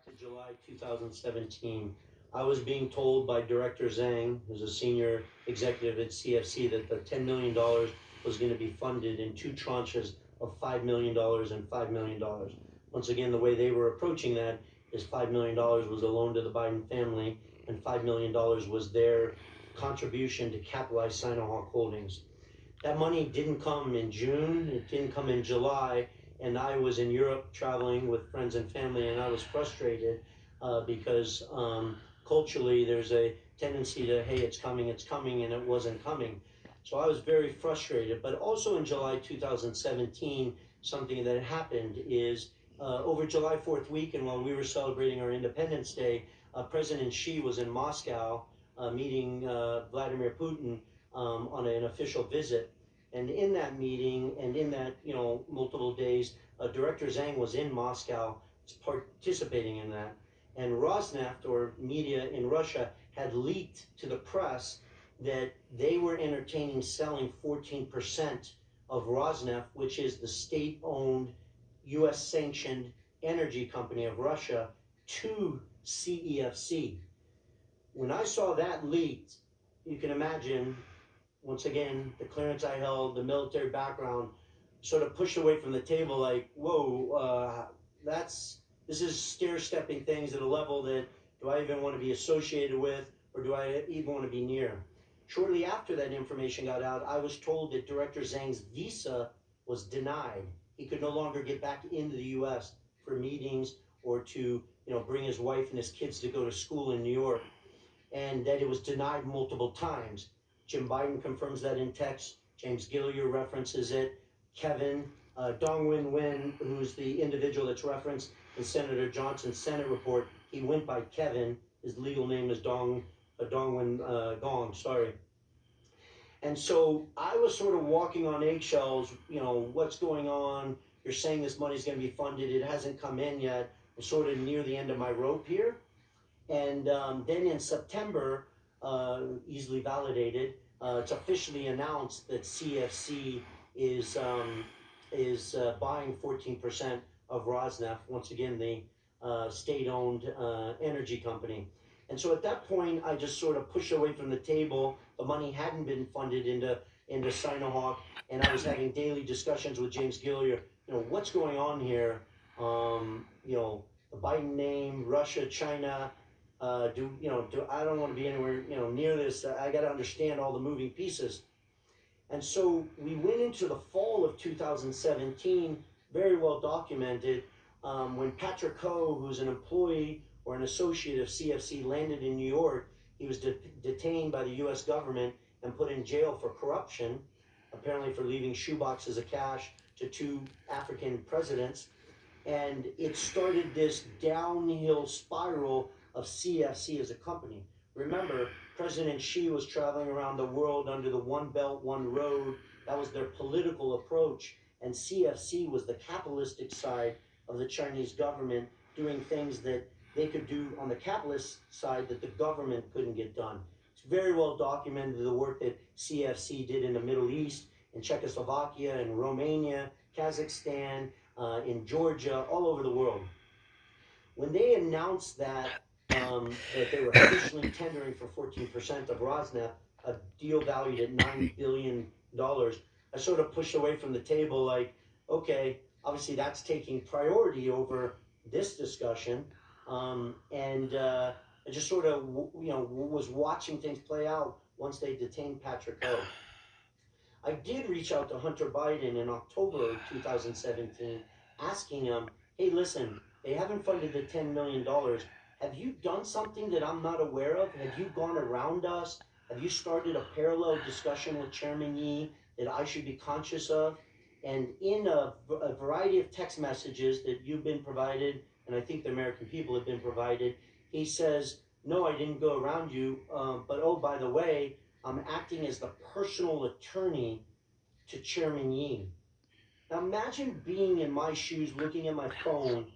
to July 2017. I was being told by Director Zhang, who's a senior executive at CFC, that the $10 million was going to be funded in two tranches of $5 million and $5 million. Once again, the way they were approaching that is $5 million was a loan to the Biden family, and $5 million was their contribution to capitalize Sinohawk Holdings. That money didn't come in June, it didn't come in July, and I was in Europe traveling with friends and family, and I was frustrated because culturally there's a tendency to, hey, it's coming, and it wasn't coming. So I was very frustrated. But also in July 2017, something that happened is over July 4th weekend, while we were celebrating our Independence Day, President Xi was in Moscow meeting Vladimir Putin on an official visit. And in that meeting and in that, multiple days, Director Zhang was in Moscow participating in that. And Rosneft, or media in Russia, had leaked to the press that they were entertaining selling 14% of Rosneft, which is the state-owned, U.S.-sanctioned energy company of Russia, to CEFC. When I saw that leaked, you can imagine, once again, the clearance I held, the military background, sort of pushed away from the table like, whoa, this is stair-stepping things at a level that, do I even want to be associated with, or do I even want to be near? Shortly after that information got out, I was told that Director Zhang's visa was denied. He could no longer get back into the U.S. for meetings or to, bring his wife and his kids to go to school in New York, and that it was denied multiple times. Jim Biden confirms that in text. James Gillier references it. Kevin, Dong Win Win, who's the individual that's referenced in Senator Johnson's Senate report, he went by Kevin. His legal name is Dong Win Gong, sorry. And so I was sort of walking on eggshells, what's going on? You're saying this money's going to be funded. It hasn't come in yet. I'm sort of near the end of my rope here. And then in September, easily validated, it's officially announced that CFC is buying 14% of Rosneft, once again, the state-owned energy company. And so at that point, I just sort of pushed away from the table. The money hadn't been funded into Sinohawk, and I was having daily discussions with James Gillier. What's going on here? The Biden name, Russia, China. I don't want to be anywhere near this. I got to understand all the moving pieces. And so we went into the fall of 2017, very well documented, when Patrick Ho, who's an employee or an associate of CFC, landed in New York. He was detained by the U.S. government and put in jail for corruption, apparently for leaving shoeboxes of cash to two African presidents. And it started this downhill spiral of CFC as a company. Remember, President Xi was traveling around the world under the One Belt, One Road. That was their political approach. And CFC was the capitalistic side of the Chinese government, doing things that they could do on the capitalist side that the government couldn't get done. It's very well documented, the work that CFC did in the Middle East, in Czechoslovakia, in Romania, Kazakhstan, in Georgia, all over the world. When they announced that they were officially tendering for 14% of Rosneft, a deal valued at $9 billion, I sort of pushed away from the table like, okay, obviously that's taking priority over this discussion. I just sort of, was watching things play out once they detained Patrick Ho. I did reach out to Hunter Biden in October of 2017, asking him, hey, listen, they haven't funded the $10 million. Have you done something that I'm not aware of? Have you gone around us? Have you started a parallel discussion with Chairman Yi that I should be conscious of? And in a variety of text messages that you've been provided, and I think the American people have been provided, he says, no, I didn't go around you, but oh, by the way, I'm acting as the personal attorney to Chairman Yi. Now imagine being in my shoes, looking at my phone,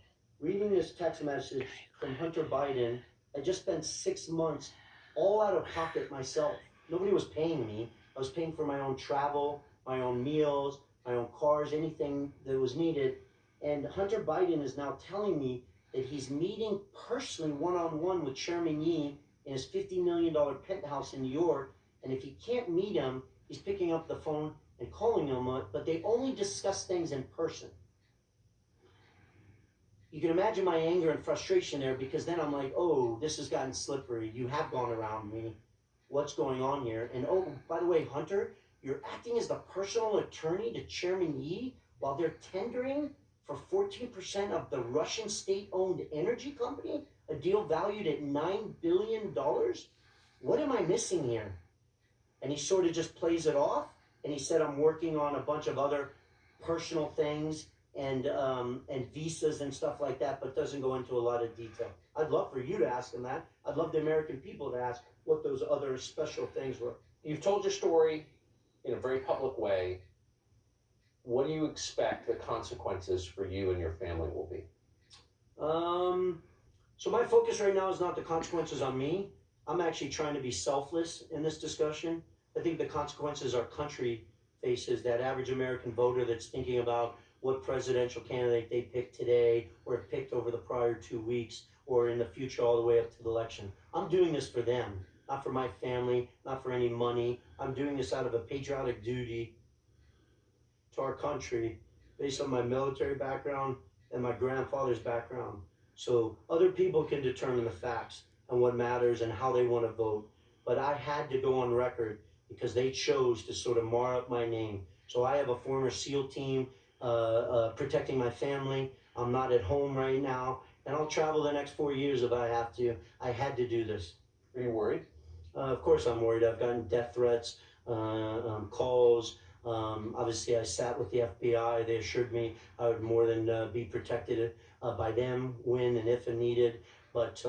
reading this text message from Hunter Biden. I just spent 6 months all out of pocket myself. Nobody was paying me. I was paying for my own travel, my own meals, my own cars, anything that was needed. And Hunter Biden is now telling me that he's meeting personally one-on-one with Chairman Yi in his $50 million penthouse in New York. And if he can't meet him, he's picking up the phone and calling him, but they only discuss things in person. You can imagine my anger and frustration there, because then I'm like, oh, this has gotten slippery. You have gone around me. What's going on here? And oh, by the way, Hunter, you're acting as the personal attorney to Chairman Yi while they're tendering for 14% of the Russian state-owned energy company, a deal valued at $9 billion? What am I missing here? And he sort of just plays it off, and he said, I'm working on a bunch of other personal things and visas and stuff like that, but doesn't go into a lot of detail. I'd love for you to ask him that. I'd love the American people to ask what those other special things were. You've told your story in a very public way. What do you expect the consequences for you and your family will be? So my focus right now is not the consequences on me. I'm actually trying to be selfless in this discussion. I think the consequences our country faces, that average American voter that's thinking about what presidential candidate they picked today or picked over the prior 2 weeks or in the future all the way up to the election. I'm doing this for them, not for my family, not for any money. I'm doing this out of a patriotic duty to our country based on my military background and my grandfather's background. So other people can determine the facts and what matters and how they want to vote. But I had to go on record because they chose to sort of mar up my name. So I have a former SEAL team protecting my family. I'm not at home right now, and I'll travel the next 4 years if I have to. I had to do this. Are you worried? Of course I'm worried. I've gotten death threats, calls. Obviously I sat with the FBI. They assured me I would more than be protected by them when and if needed. But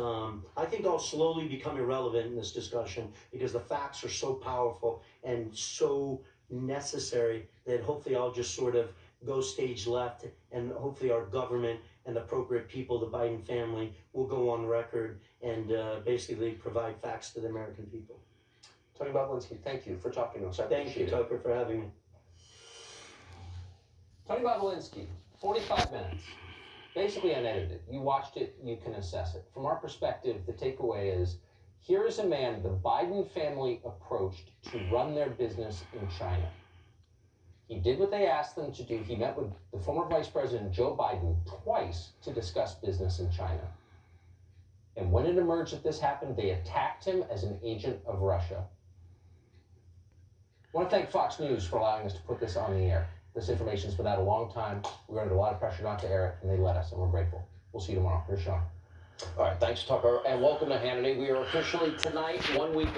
I think I'll slowly become irrelevant in this discussion because the facts are so powerful and so necessary that hopefully I'll just sort of go stage left, and hopefully our government and the appropriate people, the Biden family, will go on record and basically provide facts to the American people. Tony Bobulinski, thank you for talking to us. Thank you, Tucker, for having me. Tony Bobulinski, 45 minutes. Basically unedited. You watched it, you can assess it. From our perspective, the takeaway is, here is a man the Biden family approached to run their business in China. He did what they asked them to do. He met with the former Vice President Joe Biden twice to discuss business in China. And when it emerged that this happened, they attacked him as an agent of Russia. I want to thank Fox News for allowing us to put this on the air. This information's been out a long time. We were under a lot of pressure not to air it, and they let us, and we're grateful. We'll see you tomorrow. Here's Sean. All right, thanks, Tucker, and welcome to Hannity. We are officially tonight 1 week